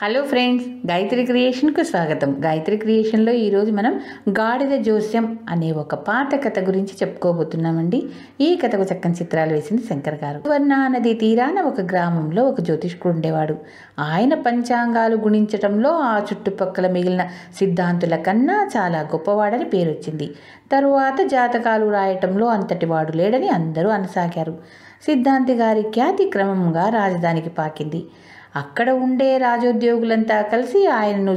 Hello friends, Gayatri క్రియేషన్కు స్వాగతం. గాయత్రి క్రియేషన్లో ఈరోజు మనం గాడిద జోస్యం అనే ఒక పాత కథ గురించి చెప్పుకోబోతున్నామండి. ఈ కథకు చక్కని చిత్రాలు వేసింది శంకర్ గారు. సువర్ణ నది తీరాన ఒక గ్రామంలో ఒక జ్యోతిష్కుడు ఉండేవాడు. ఆయన పంచాంగాలు గుణించటంలో ఆ చుట్టుపక్కల మిగిలిన సిద్ధాంతుల కన్నా చాలా గొప్పవాడని పేరు వచ్చింది. తరువాత జాతకాలు రాయటంలో అంతటి వాడు లేడని అందరూ అనసాగారు. సిద్ధాంతి గారి ఖ్యాతి క్రమంగా రాజధానికి పాకింది. అక్కడ ఉండే రాజోద్యోగులంతా కలిసి ఆయనను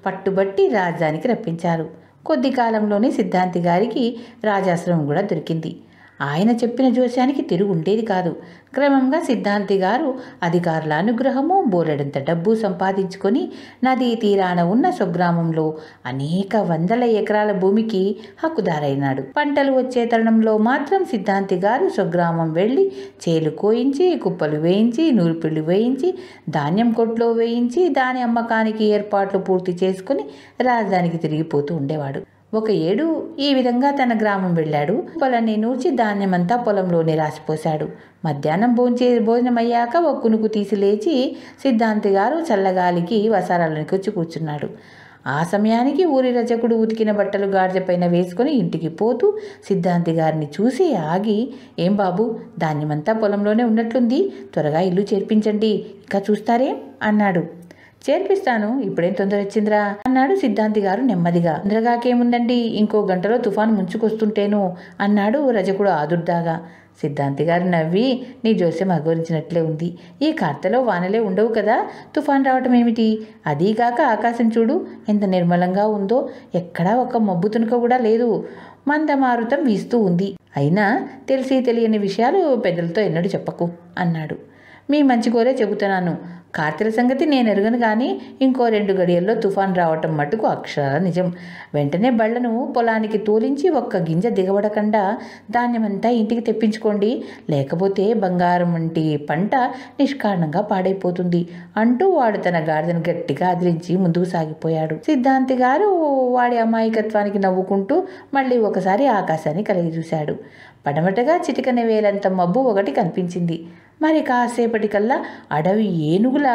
పట్టుబట్టి రాజధానికి రప్పించారు. కొద్ది కాలంలోనే సిద్ధాంతి గారికి రాజాశ్రమం కూడా దొరికింది. ఆయన చెప్పిన జోస్యానికి తిరుగు ఉండేది కాదు. క్రమంగా సిద్ధాంతి గారు అధికారుల అనుగ్రహము, బోలెడంత డబ్బు సంపాదించుకొని నదీ తీరాన ఉన్న స్వగ్రామంలో అనేక వందల ఎకరాల భూమికి హక్కుదారైనాడు. పంటలు వచ్చే తరుణంలో మాత్రం సిద్ధాంతి గారు స్వగ్రామం వెళ్ళి చేలు కోయించి, కుప్పలు వేయించి, నూర్పిళ్ళు వేయించి, ధాన్యం కొట్లో వేయించి దాని అమ్మకానికి ఏర్పాట్లు పూర్తి చేసుకుని రాజధానికి తిరిగిపోతూ ఉండేవాడు. ఒక ఏడు ఈ విధంగా తన గ్రామం వెళ్ళాడు. పొలాన్ని నూర్చి ధాన్యమంతా పొలంలోనే రాసిపోశాడు. మధ్యాహ్నం భోజనమయ్యాక ఒక కునుకు తీసి లేచి సిద్ధాంతి గారు చల్లగాలికి వసారాలోనికి వచ్చి కూర్చున్నాడు. ఆ సమయానికి ఊరి రజకుడు ఉతికిన బట్టలు గాడిద పైన వేసుకుని ఇంటికి పోతూ సిద్ధాంతి గారిని చూసి ఆగి, "ఏం బాబు, ధాన్యమంతా పొలంలోనే ఉన్నట్లుంది, త్వరగా ఇల్లు చేర్పించండి, ఇంకా చూస్తారేం?" అన్నాడు. "చేర్పిస్తాను, ఇప్పుడేం తొందర వచ్చిందిరా" అన్నాడు సిద్ధాంతి గారు నెమ్మదిగా. "తొందరగాకేముందండి, ఇంకో గంటలో తుఫాను ముంచుకొస్తుంటేను" అన్నాడు రజకుడు ఆదుర్దాగా. సిద్ధాంతి గారు నవ్వి, "నీ జోస్యం అఘోరించినట్లే ఉంది. ఈ కార్తెలో వానలే ఉండవు కదా, తుఫాన్ రావటం ఏమిటి? అదీగాక ఆకాశం చూడు ఎంత నిర్మలంగా ఉందో, ఎక్కడా ఒక మబ్బు తునుక కూడా లేదు. మందమారుతం వీస్తూ ఉంది. అయినా తెలిసి తెలియని విషయాలు పెద్దలతో ఎన్నడూ చెప్పకు" అన్నాడు. "మీ మంచి కోరే చెబుతున్నాను. కార్తెల సంగతి నేను ఎరుగను, కానీ ఇంకో 2 గడియల్లో తుఫాన్ రావటం మటుకు అక్షరాల నిజం. వెంటనే బళ్లను పొలానికి తోలించి ఒక్క గింజ దిగబడకుండా ధాన్యమంతా ఇంటికి తెప్పించుకోండి, లేకపోతే బంగారం వంటి పంట నిష్కారణంగా పాడైపోతుంది" అంటూ వాడు తన గాడిదను గట్టిగా అదిలించి ముందుకు సాగిపోయాడు. సిద్ధాంతి గారు వాడి అమాయకత్వానికి నవ్వుకుంటూ మళ్ళీ ఒకసారి ఆకాశాన్ని కలిగి చూశాడు. పడమటగా చిటికన వేలంత మబ్బు ఒకటి కనిపించింది. మరి కాసేపటికల్లా అడవి ఏనుగుల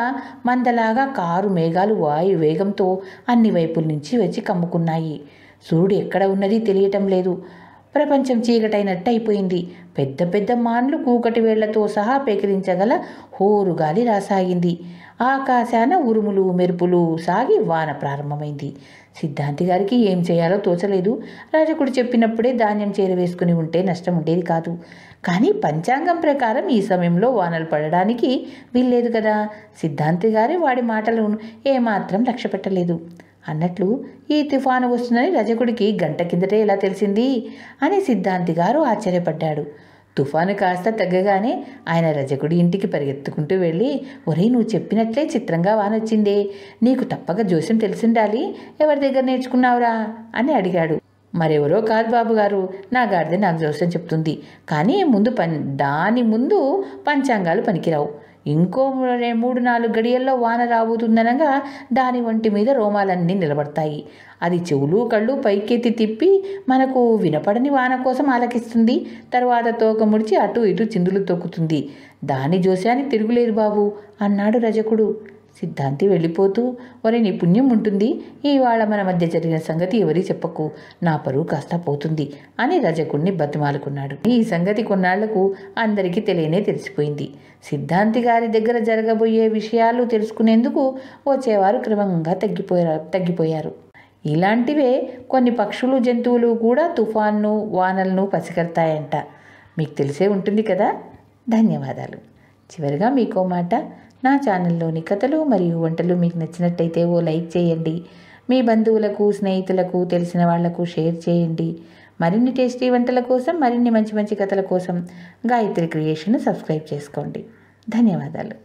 మందలాగా కారు మేఘాలు వాయు వేగంతో అన్ని వైపుల నుంచి వచ్చి కమ్ముకున్నాయి. సూర్యుడు ఎక్కడ ఉన్నది తెలియటం లేదు. ప్రపంచం చీకటైనట్టు అయిపోయింది. పెద్ద పెద్ద మాన్లు కూకటి వేళ్లతో సహా పెకిరించగల హోరుగాలి రాసాగింది. ఆకాశాన ఉరుములు మెరుపులు సాగి వాన ప్రారంభమైంది. సిద్ధాంతి గారికి ఏం చేయాలో తోచలేదు. రజకుడు చెప్పినప్పుడే ధాన్యం చేరవేసుకుని ఉంటే నష్టం ఉండేది కాదు. కానీ పంచాంగం ప్రకారం ఈ సమయంలో వానలు పడడానికి వీల్లేదు కదా. సిద్ధాంతి గారి వాడి మాటలను ఏమాత్రం లక్ష్య పెట్టలేదు. అన్నట్లు ఈ తుఫాను వస్తుందని రజకుడికి గంట కిందటే ఎలా తెలిసింది అని సిద్ధాంతి గారు ఆశ్చర్యపడ్డాడు. తుఫాను కాస్త తగ్గగానే ఆయన రజకుడి ఇంటికి పరిగెత్తుకుంటూ వెళ్ళి, "ఒరేయ్, నువ్వు చెప్పినట్లే చిత్రంగా వానొచ్చిందే, నీకు తప్పక జోస్యం తెలిసిండాలి, ఎవరి దగ్గర నేర్చుకున్నావురా" అని అడిగాడు. "మరెవరో కాదు బాబుగారు, నా గాడిద నాకు జోస్యం చెప్తుంది. కానీ దాని ముందు పంచాంగాలు పనికిరావు. ఇంకో 3-4 గడియల్లో వాన రాబోతుందనగా దాని వంటి మీద రోమాలన్నీ నిలబడతాయి. అది చెవులు కళ్ళు పైకెత్తి తిప్పి మనకు వినపడని వాన కోసం ఆలకిస్తుంది. తర్వాత తోక ముడిచి అటు ఇటు చిందులు తొక్కుతుంది. దాని జోస్యానికి తిరుగులేదు బాబు" అన్నాడు రజకుడు. సిద్ధాంతి వెళ్ళిపోతూ, "ఒరే, నీ పుణ్యం ఉంటుంది, ఇవాళ మన మధ్య జరిగిన సంగతి ఎవరి చెప్పకు, నా పరువు కాస్త పోతుంది" అని రజకుడిని బతిమాలుకున్నాడు. ఈ సంగతి కొన్నాళ్లకు అందరికీ తెలిసిపోయింది. సిద్ధాంతి గారి దగ్గర జరగబోయే విషయాలు తెలుసుకునేందుకు వచ్చేవారు క్రమంగా తగ్గిపోయారు. ఇలాంటివే కొన్ని పక్షులు జంతువులు కూడా తుఫాన్ను వానలను పసిగడతాయంట. మీకు తెలిసే ఉంటుంది కదా. ధన్యవాదాలు. చివరిగా మీకో మాట, నా ఛానల్లోని కథలు మరియు వంటలు మీకు నచ్చినట్టయితే ఓ లైక్ చేయండి. మీ బంధువులకు, స్నేహితులకు, తెలిసిన వాళ్లకు షేర్ చేయండి. మరిన్ని టేస్టీ వంటల కోసం, మరిన్ని మంచి మంచి కథల కోసం గాయత్రి క్రియేషన్ సబ్స్క్రైబ్ చేసుకోండి. ధన్యవాదాలు.